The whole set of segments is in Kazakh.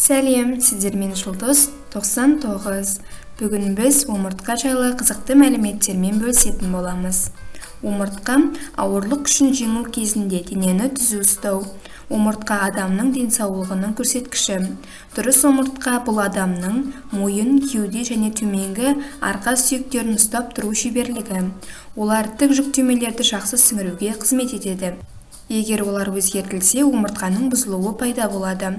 Сәлем, сіздермен Жұлдыз 99. Бүгін біз омыртқа жайлы қызықты мәліметтермен бөлісетін боламыз. Омыртқа ауырлық күшін жеңу кезінде денені түзу ұстау. Омыртқа адамның денсаулығының көрсеткіші. Дұрыс омыртқа бұл адамның мойын, кеуде және төменгі арқа сүйектерін ұстап тұру шеберлігі. Олар тік жүктемелерді жақсы сіңіруге қызмет етеді. Егер олар өзгертілсе, омыртқаның бұзылуы пайда болады.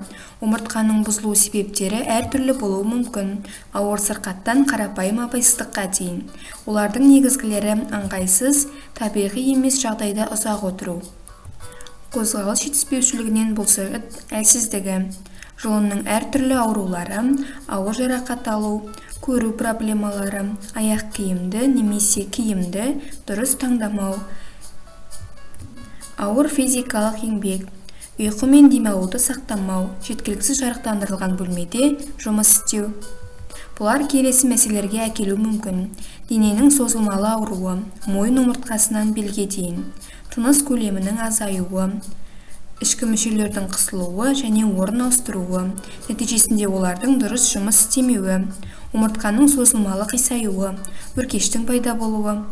Омыртқаның бұзылу себептері әртүрлі болуы мүмкін. Ауыр сырқаттан қарапайым абайсыздыққа дейін. Олардың негізгілері ыңғайсыз, табиғи емес жағдайда ұзақ отыру. Қозғалыс жетіспеушілігінен бұлшық әлсіздігі. Жұлынның әртүрлі аурулары, ауыр жарақат алу, көру проблемалары, аяқ киімді немесе киімді дұрыс таңдамау. Ауыр физикалық еңбек, ұйқы мен демалуды сақтамау, жеткіліксіз жарықтандырылған бөлмеде жұмыс істеу. Бұлар келесі мәселелерге әкелуі мүмкін. Дененің созылмалы ауруы, мойын омыртқасынан белге дейін, тыныс көлемінің азаюы, ішкі мүшелердің қысылуы және орын ауыстыруы, нәтижесінде олардың дұрыс жұмыс істемеуі, омыртқаның созылмалы қисаюы, өркештің пайда болуы.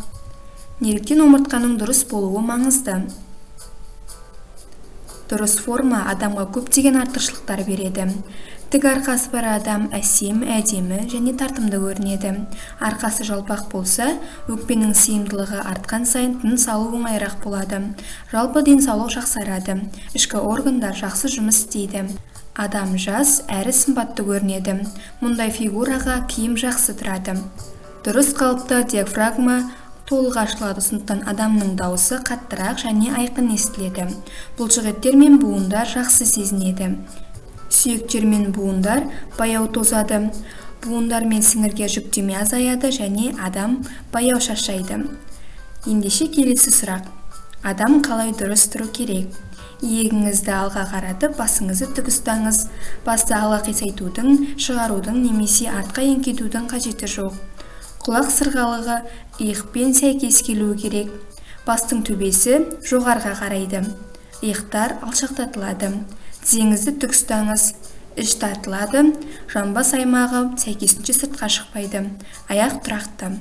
Неліктен омыртқаның дұрыс болуы маңызды? Дұрыс форма адамға көптеген артықшылықтар береді. Тік арқасы бар адам әсем, әдемі және тартымды көрінеді. Арқасы жалпақ болса, өкпенің сыйымдылығы артқан сайын тыныс алу оңайырақ болады. Жалпы денсаулық жақсарады. Ішкі органдар жақсы жұмыс істейді. Адам жас әрі сымбатты көрінеді. Мұндай фигураға киім жақсы тұрады. Дұрыс қалыпта диафрагма толық ашылады, сондықтан адамның дауысы қаттырақ және айқын естіледі. Бұлшықеттер мен буындар жақсы сезінеді. Сүйектер мен буындар баяу тозады. Буындар мен сіңірге жүктеме азаяды және адам баяу шаршайды. Ендеше келесі сұрақ. Адам қалай дұрыс тұру керек? Иегіңізді алға қаратып, басыңызды тік ұстаңыз. Басты алға қисайтудың, шығарудың немесе артқа еңкейтудің қажеті жоқ. Құлақ сырғалығы иықпен сәйкес келуі керек. Бастың төбесі жоғарға қарайды. Иықтар алшақтатылады. Тізеңізді тік ұстаңыз. Іш тартылады. Жамбас аймағы сәйкесінше сыртқа шықпайды. Аяқ тұрақты.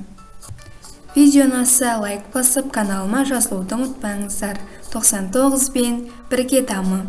Видео ұнаса лайк басып, каналыма жазылуды ұмытпаңыздар. 99 бен бірге дамы.